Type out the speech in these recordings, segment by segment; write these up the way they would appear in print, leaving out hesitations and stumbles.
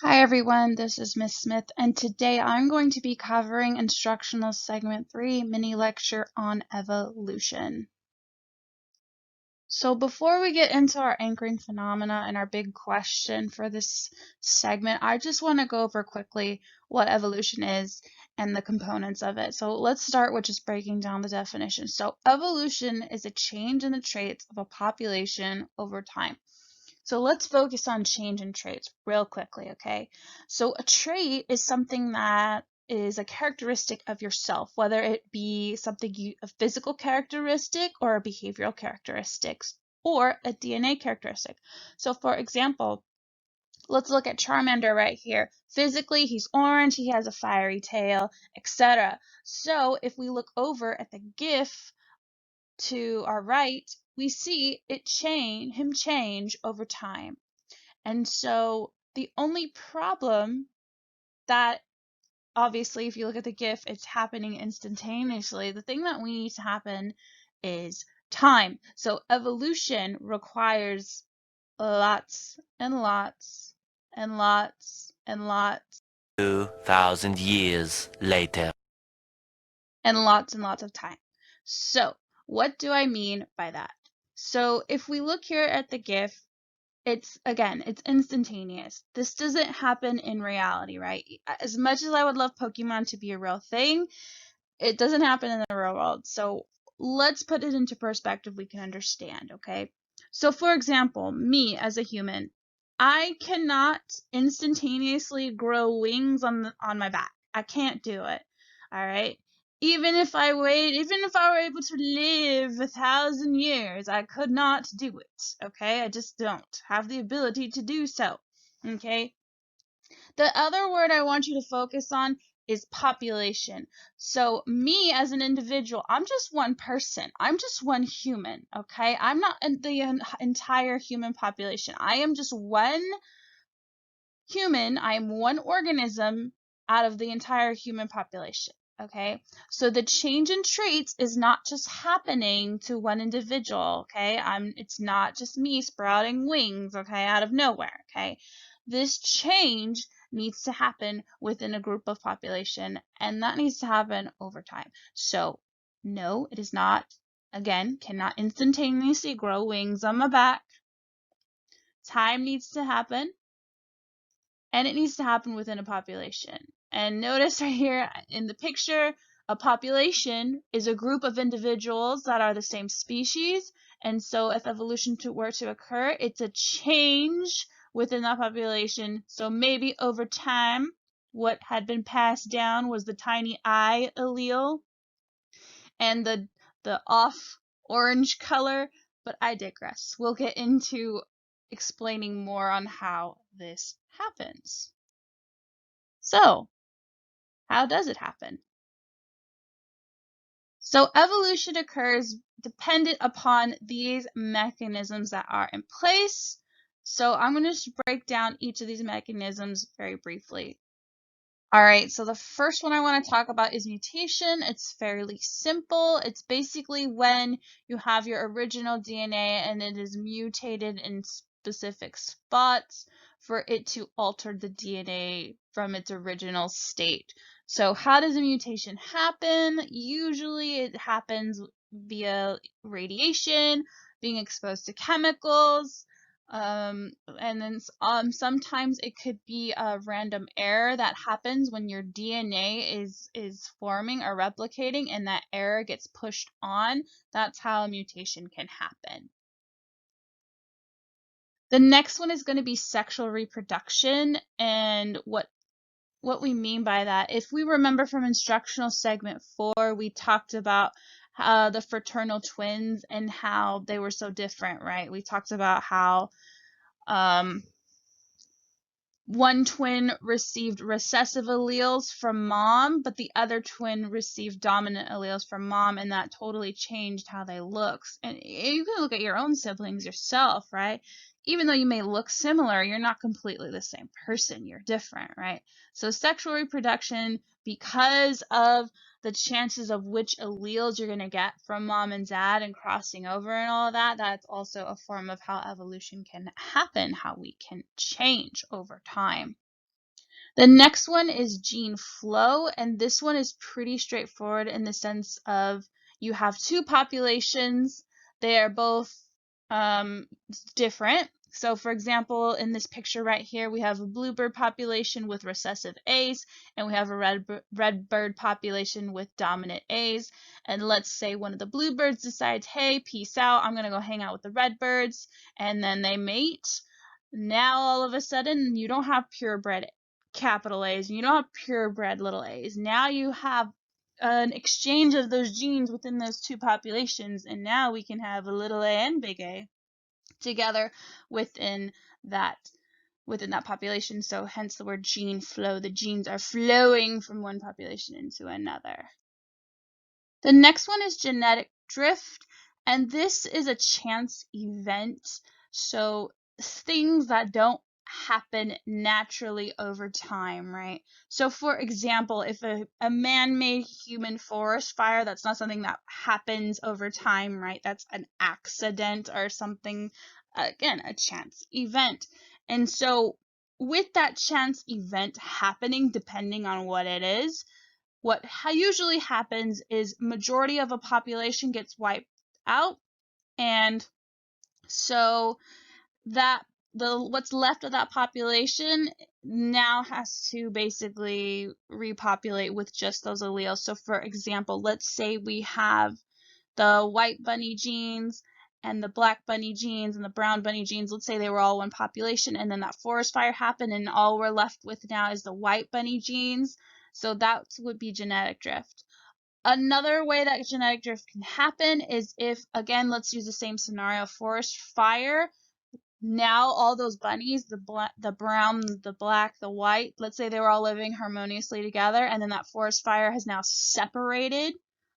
Hi everyone, this is Miss Smith, and today I'm going to be covering Instructional Segment 3 mini lecture on evolution. So before we get into our anchoring phenomena and our big question for this segment, I just want to go over quickly what evolution is and the components of it. So let's start with just breaking down the definition. So evolution is a change in the traits of a population over time. So let's focus on change in traits real quickly, okay? So a trait is something that is a characteristic of yourself, whether it be a physical characteristic or a behavioral characteristics or a DNA characteristic. So for example, let's look at Charmander right here. Physically, he's orange, he has a fiery tail, etc. So if we look over at the GIF to our right, we see him change over time. And so the only problem that obviously if you look at the GIF, it's happening instantaneously. The thing that we need to happen is time. So evolution requires lots and lots and lots and lots 2,000 years later. and lots of time. So what do I mean by that? So if we look here at the GIF, it's instantaneous. This doesn't happen in reality, right? As much as I would love Pokemon to be a real thing, it doesn't happen in the real world. So let's put it into perspective we can understand, okay? So for example, me as a human, I cannot instantaneously grow wings on my back. I can't do it. All right? Even if I were able to live 1,000 years, I could not do it. Okay? I just don't have the ability to do so. Okay? The other word I want you to focus on is population. So me as an individual, I'm just one person. I'm just one human, okay? I'm not the entire human population. I am just one human. I am one organism out of the entire human population, okay? So the change in traits is not just happening to one individual, okay? It's not just me sprouting wings, okay, out of nowhere, okay? This change needs to happen within a group of population, and that needs to happen over time. So no, it is not, again, cannot instantaneously grow wings on my back. Time needs to happen, and it needs to happen within a population. And notice right here in the picture, a population is a group of individuals that are the same species. And so if evolution were to occur, it's a change within that population. So maybe over time, what had been passed down was the tiny I allele and the off orange color, but I digress. We'll get into explaining more on how this happens. So, how does it happen? So, evolution occurs dependent upon these mechanisms that are in place. So, I'm going to just break down each of these mechanisms very briefly. All right, so the first one I want to talk about is mutation. It's fairly simple. It's basically when you have your original DNA and it is mutated in specific spots for it to alter the DNA from its original state. So how does a mutation happen? Usually it happens via radiation, being exposed to chemicals, and then sometimes it could be a random error that happens when your DNA is forming or replicating and that error gets pushed on. That's how a mutation can happen. The next one is going to be sexual reproduction, and what we mean by that. If we remember from instructional segment 4, we talked about the fraternal twins and how they were so different, right? We talked about how one twin received recessive alleles from mom, but the other twin received dominant alleles from mom, and that totally changed how they look. And you can look at your own siblings yourself, right? Even though you may look similar, you're not completely the same person. You're different, right? So sexual reproduction, because of the chances of which alleles you're going to get from mom and dad and crossing over and all of that, that's also a form of how evolution can happen, how we can change over time. The next one is gene flow, and this one is pretty straightforward in the sense of you have two populations. They are both different. So for example, in this picture right here, we have a bluebird population with recessive A's, and we have a red bird population with dominant A's. And let's say one of the bluebirds decides, hey, peace out, I'm gonna go hang out with the redbirds, and then they mate. Now all of a sudden, you don't have purebred capital A's, and you don't have purebred little a's. Now you have an exchange of those genes within those two populations, and now we can have a little a and big A together within that population. So hence the word gene flow. The genes are flowing from one population into another. The next one is genetic drift, and this is a chance event. So things that don't happen naturally over time, right? So for example, if a man-made human forest fire, that's not something that happens over time, right? That's an accident or something, again, a chance event. And so with that chance event happening, depending on what it is, what usually happens is majority of a population gets wiped out, and so that what's left of that population now has to basically repopulate with just those alleles. So for example, let's say we have the white bunny genes and the black bunny genes and the brown bunny genes. Let's say they were all one population, and then that forest fire happened, and all we're left with now is the white bunny genes. So that would be genetic drift. Another way that genetic drift can happen is if, again, let's use the same scenario, forest fire. Now all those bunnies, the brown, the black, the white, let's say they were all living harmoniously together, and then that forest fire has now separated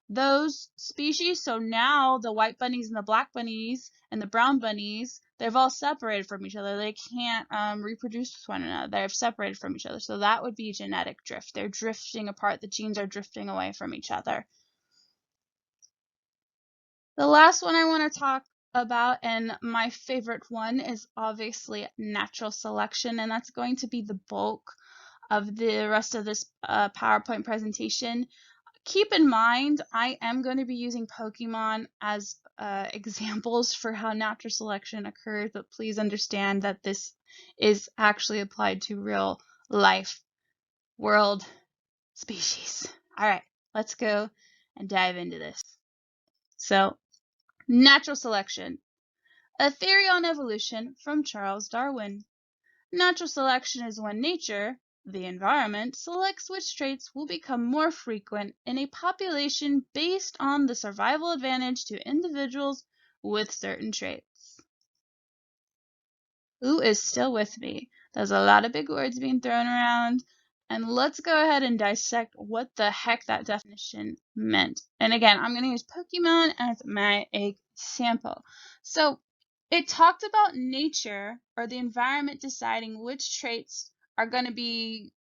those species. So now the white bunnies and the black bunnies and the brown bunnies, they've all separated from each other. They can't reproduce with one another. They're separated from each other. So that would be genetic drift. They're drifting apart. The genes are drifting away from each other. The last one I want to talk about, and my favorite one, is obviously natural selection, and that's going to be the bulk of the rest of this PowerPoint presentation. Keep in mind, I am going to be using Pokemon as examples for how natural selection occurs, but please understand that this is actually applied to real life world species. All right, let's go and dive into this. So, natural selection. A theory on evolution from Charles Darwin. Natural selection is when nature, the environment, selects which traits will become more frequent in a population based on the survival advantage to individuals with certain traits. Who is still with me? There's a lot of big words being thrown around, and let's go ahead and dissect what the heck that definition meant. And again, I'm going to use Pokemon as my example. So it talked about nature or the environment deciding which traits are going to be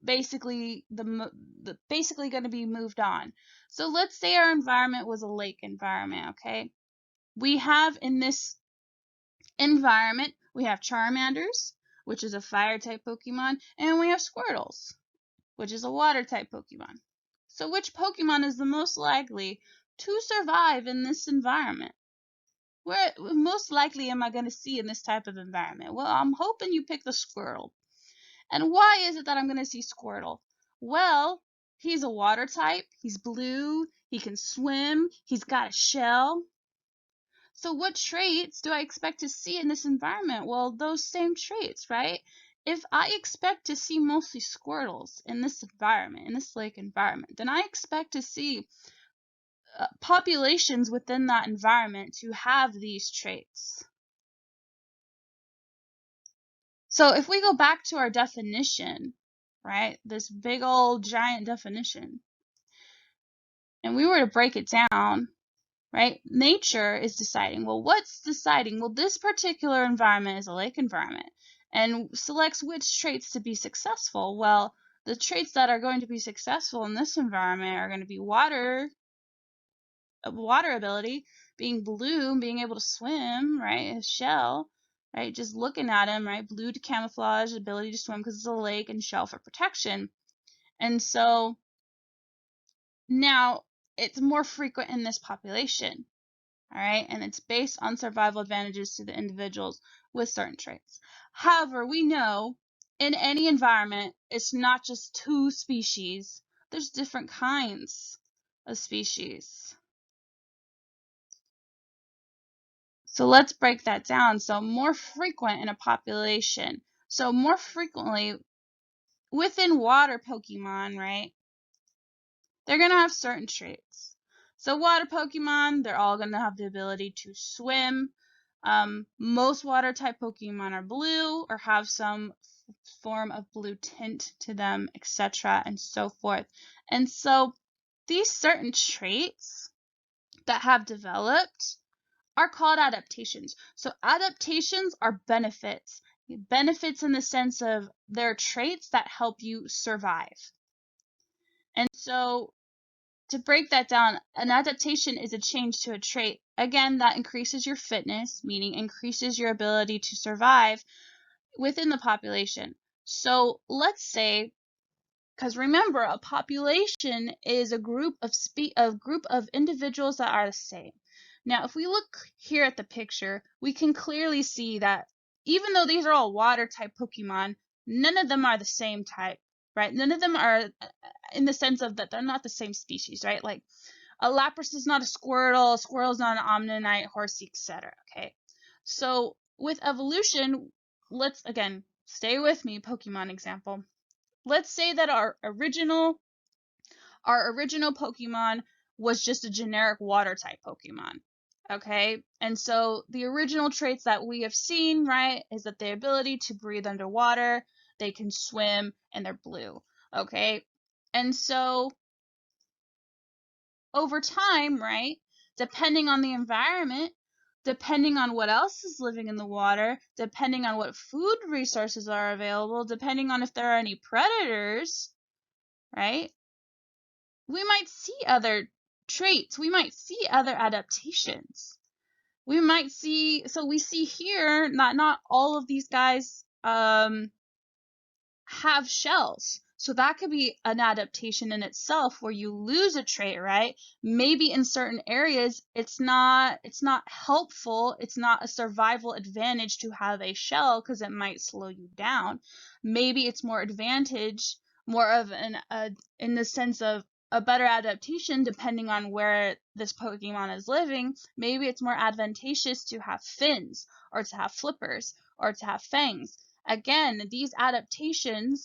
basically going to be moved on. So let's say our environment was a lake environment, okay? We have in this environment, we have Charmanders, which is a fire type Pokemon, and we have Squirtles, which is a water type Pokemon. So which Pokemon is the most likely to survive in this environment? Where most likely am I going to see in this type of environment? Well, I'm hoping you pick the Squirtle. And why is it that I'm going to see Squirtle? Well, he's a water type, he's blue, he can swim, he's got a shell. So what traits do I expect to see in this environment? Well, those same traits, right? If I expect to see mostly Squirtles in this environment, in this lake environment, then I expect to see populations within that environment to have these traits. So if we go back to our definition, right, this big old giant definition, and we were to break it down, right, nature is deciding, well, what's deciding? Well, this particular environment is a lake environment and selects which traits to be successful. Well, the traits that are going to be successful in this environment are going to be water ability, being blue, being able to swim, right, a shell, right? Just looking at him, right? Blue to camouflage, ability to swim because it's a lake, and shell for protection. And so now it's more frequent in this population, all right? And it's based on survival advantages to the individuals with certain traits. However, we know in any environment, it's not just two species. There's different kinds of species. So let's break that down. So more frequent in a population. So more frequently within water Pokemon, right? They're going to have certain traits. So water Pokemon, they're all going to have the ability to swim. Most water type Pokemon are blue or have some form of blue tint to them, etc. and so forth. And so these certain traits that have developed are called adaptations. So adaptations are benefits. Benefits in the sense of they're traits that help you survive. And so to break that down, an adaptation is a change to a trait. Again, that increases your fitness, meaning increases your ability to survive within the population. So let's say, because remember, a population is a group of individuals that are the same. Now, if we look here at the picture, we can clearly see that even though these are all water type Pokemon, none of them are the same type, right? None of them are in the sense of that they're not the same species, right? Like a Lapras is not a Squirtle is not an Omnite, Horsey, etc. Okay, so with evolution, let's again stay with me. Pokemon example. Let's say that our original Pokemon was just a generic water type Pokemon. Okay, and so the original traits that we have seen, right, is that the ability to breathe underwater, they can swim, and they're blue. Okay, and so over time, right, depending on the environment, depending on what else is living in the water, depending on what food resources are available, depending on if there are any predators, right, we might see other traits, we might see other adaptations. We might see, so we see here, not all of these guys have shells. So that could be an adaptation in itself where you lose a trait, right? Maybe in certain areas it's not helpful, it's not a survival advantage to have a shell because it might slow you down. Maybe it's more advantage, more of an in the sense of a better adaptation depending on where this Pokemon is living. Maybe it's more advantageous to have fins or to have flippers or to have fangs. Again, these adaptation,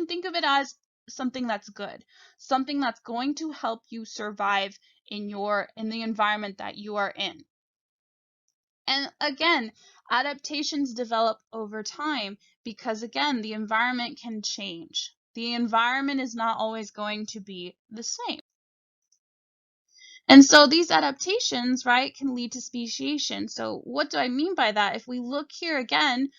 think of it as something that's good, something that's going to help you survive in the environment that you are in. And again, adaptations develop over time because again, the environment can change. The environment is not always going to be the same. And so these adaptations, right, can lead to speciation. So what do I mean by that? If we look here again,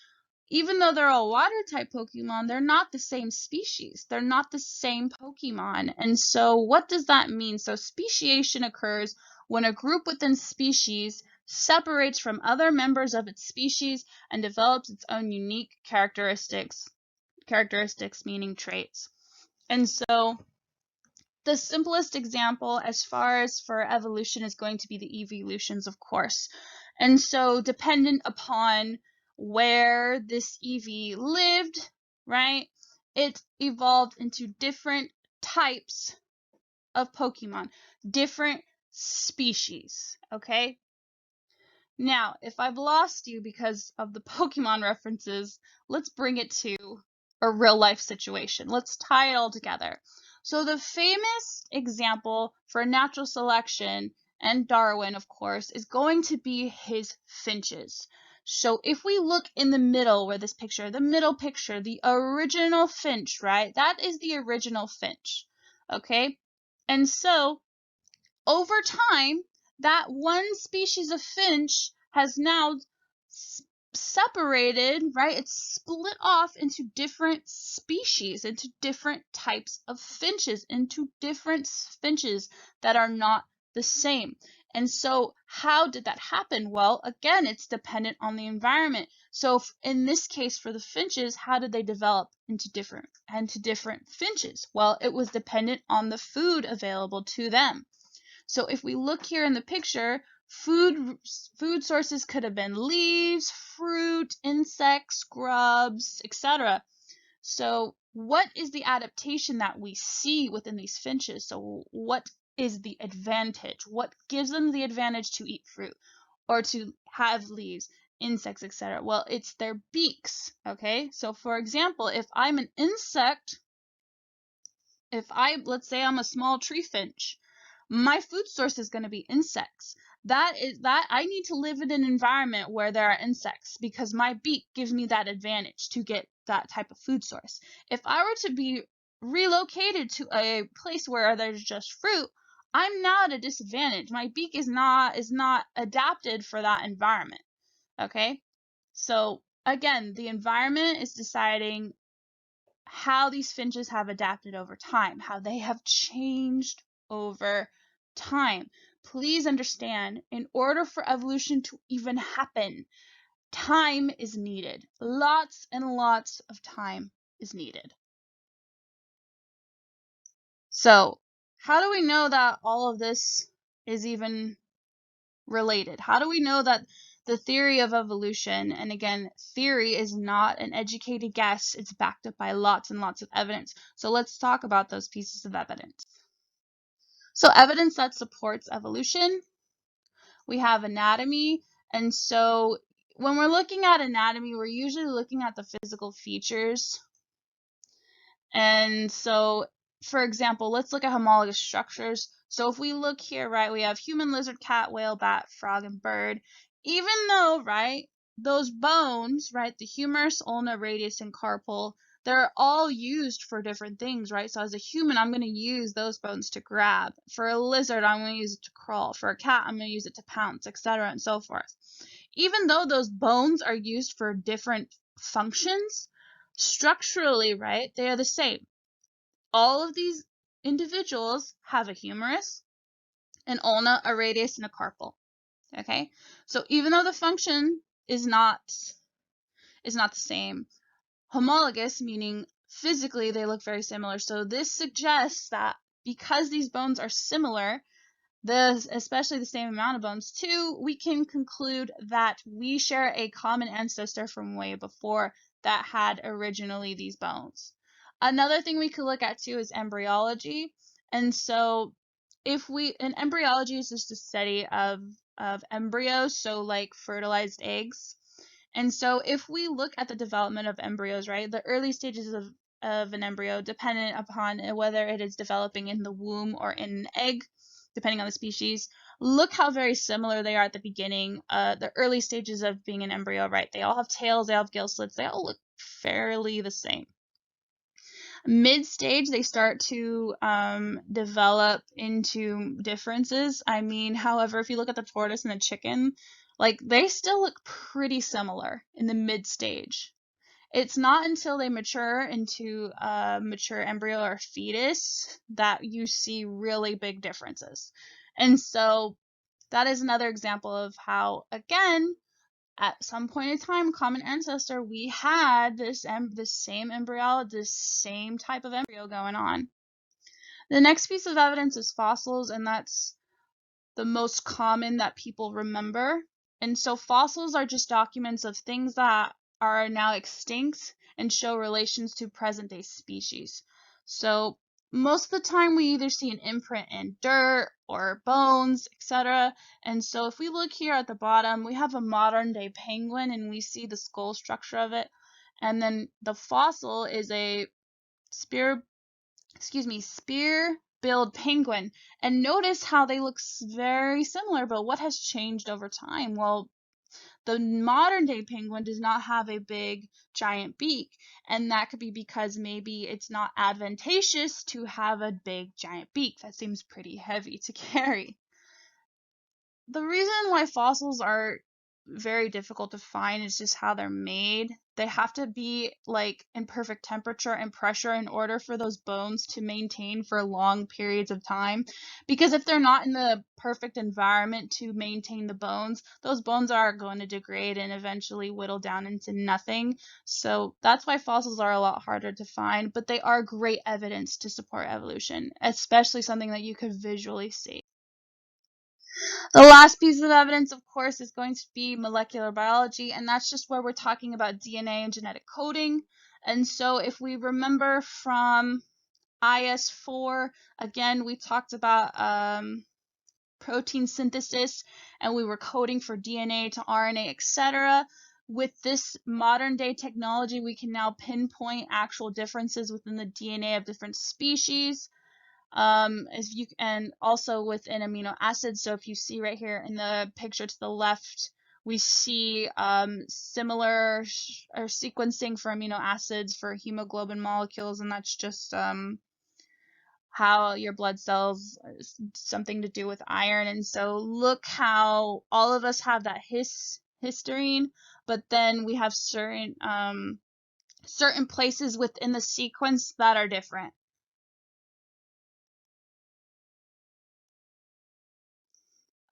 even though they're all water type Pokemon, they're not the same species. They're not the same Pokemon. And so what does that mean? So speciation occurs when a group within species separates from other members of its species and develops its own unique characteristics meaning traits. And so the simplest example as far as for evolution is going to be the evolutions, of course. And so dependent upon where this Eevee lived, right, it evolved into different types of Pokemon, different species, okay? Now, if I've lost you because of the Pokemon references, let's bring it to a real life situation. Let's tie it all together. So the famous example for natural selection and Darwin, of course, is going to be his finches. So if we look in the middle where this picture, the middle picture, the original finch, right? That is the original finch, okay? And so over time, that one species of finch has now separated, right? It's split off into different species, into different types of finches, into different finches that are not the same. And so how did that happen? Well, again, it's dependent on the environment. So in this case, for the finches, how did they develop into different finches? Well, it was dependent on the food available to them. So if we look here in the picture, food sources could have been leaves, fruit, insects, grubs, etc. So what is the adaptation that we see within these finches? So what is the advantage? What gives them the advantage to eat fruit or to have leaves, insects, etc.? Well, it's their beaks, okay? So for example, if I'm an insect, let's say I'm a small tree finch, my food source is going to be insects. That I need to live in an environment where there are insects because my beak gives me that advantage to get that type of food source. If I were to be relocated to a place where there's just fruit, I'm now at a disadvantage. My beak is not adapted for that environment. Okay? So again, the environment is deciding how these finches have adapted over time, how they have changed over time. Please understand, in order for evolution to even happen, time is needed. Lots and lots of time is needed. So, how do we know that all of this is even related? How do we know that the theory of evolution, and again, theory is not an educated guess, it's backed up by lots and lots of evidence. So let's talk about those pieces of evidence. So evidence that supports evolution, we have anatomy, and so when we're looking at anatomy, we're usually looking at the physical features. And so, for example, let's look at homologous structures. So if we look here, right, we have human, lizard, cat, whale, bat, frog, and bird. Even though, right, those bones, right, the humerus, ulna, radius, and carpal, they're all used for different things, right? So as a human, I'm going to use those bones to grab. For a lizard, I'm going to use it to crawl. For a cat, I'm going to use it to pounce, etc., and so forth. Even though those bones are used for different functions, structurally, right, they are the same. All of these individuals have a humerus, an ulna, a radius, and a carpal. Okay, so even though the function is not the same, homologous, meaning physically they look very similar. So this suggests that because these bones are similar, especially the same amount of bones too, we can conclude that we share a common ancestor from way before that had originally these bones. Another thing we could look at too is embryology. And so embryology is just a study of embryos, so like fertilized eggs. And so if we look at the development of embryos, right, the early stages of an embryo, dependent upon whether it is developing in the womb or in an egg, depending on the species, look how very similar they are at the beginning. The early stages of being an embryo, right, they all have tails, they all have gill slits, they all look fairly the same. Mid-stage, they start to develop into differences. I mean, however, if you look at the tortoise and the chicken, like they still look pretty similar in the mid-stage. It's not until they mature into a mature embryo or fetus that you see really big differences. And so that is another example of how, again, at some point in time, common ancestor, we had this same embryo, this same type of embryo going on. The next piece of evidence is fossils, and that's the most common that people remember. And so fossils are just documents of things that are now extinct and show relations to present-day species. So most of the time we either see an imprint in dirt or bones, etc. And so if we look here at the bottom, we have a modern-day penguin and we see the skull structure of it. And then the fossil is a spear-billed penguin. And notice how they look very similar, but what has changed over time? Well, the modern day penguin does not have a big giant beak, and that could be because maybe it's not advantageous to have a big giant beak. That seems pretty heavy to carry. The reason why fossils are very difficult to find is just how they're made. They have to be like in perfect temperature and pressure in order for those bones to maintain for long periods of time. Because if they're not in the perfect environment to maintain the bones, those bones are going to degrade and eventually whittle down into nothing. So that's why fossils are a lot harder to find, but they are great evidence to support evolution, especially something that you could visually see. The last piece of evidence, of course, is going to be molecular biology, and that's just where we're talking about DNA and genetic coding. And so if we remember from IS3, again, we talked about protein synthesis, and we were coding for DNA to RNA, etc. With this modern day technology, we can now pinpoint actual differences within the DNA of different species. As you and also within amino acids. So if you see right here in the picture to the left, we see similar or sequencing for amino acids for hemoglobin molecules, and that's just how your blood cells something to do with iron. And so look how all of us have that histidine, but then we have certain places within the sequence that are different.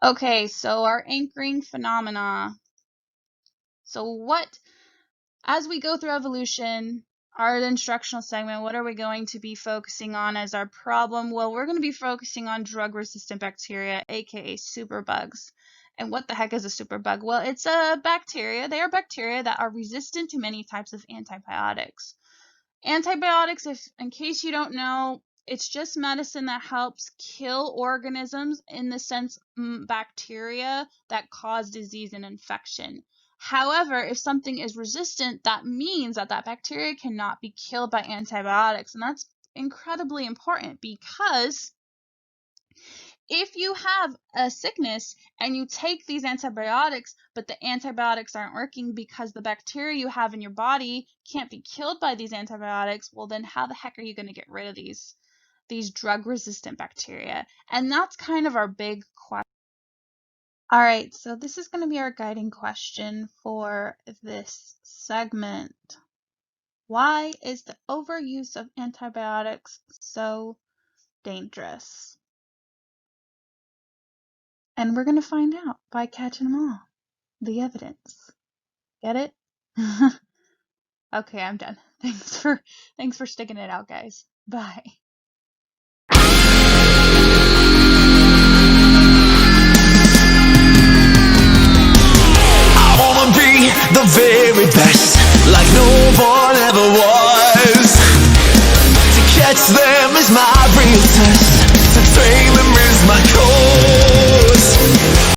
Okay, so our anchoring phenomena. So as we go through evolution, our instructional segment, what are we going to be focusing on as our problem? Well, we're going to be focusing on drug-resistant bacteria, aka superbugs. And what the heck is a superbug? Well, it's a bacteria. They are bacteria that are resistant to many types of antibiotics. Antibiotics, if in case you don't know, it's just medicine that helps kill organisms in the sense bacteria that cause disease and infection. However, if something is resistant, that means that that bacteria cannot be killed by antibiotics. And that's incredibly important because if you have a sickness and you take these antibiotics, but the antibiotics aren't working because the bacteria you have in your body can't be killed by these antibiotics, well, then how the heck are you going to get rid of these drug-resistant bacteria? And that's kind of our big question. All right, so this is going to be our guiding question for this segment. Why is the overuse of antibiotics so dangerous? And we're going to find out by catching them all. The evidence. Get it? Okay, I'm done. Thanks for sticking it out, guys. Bye.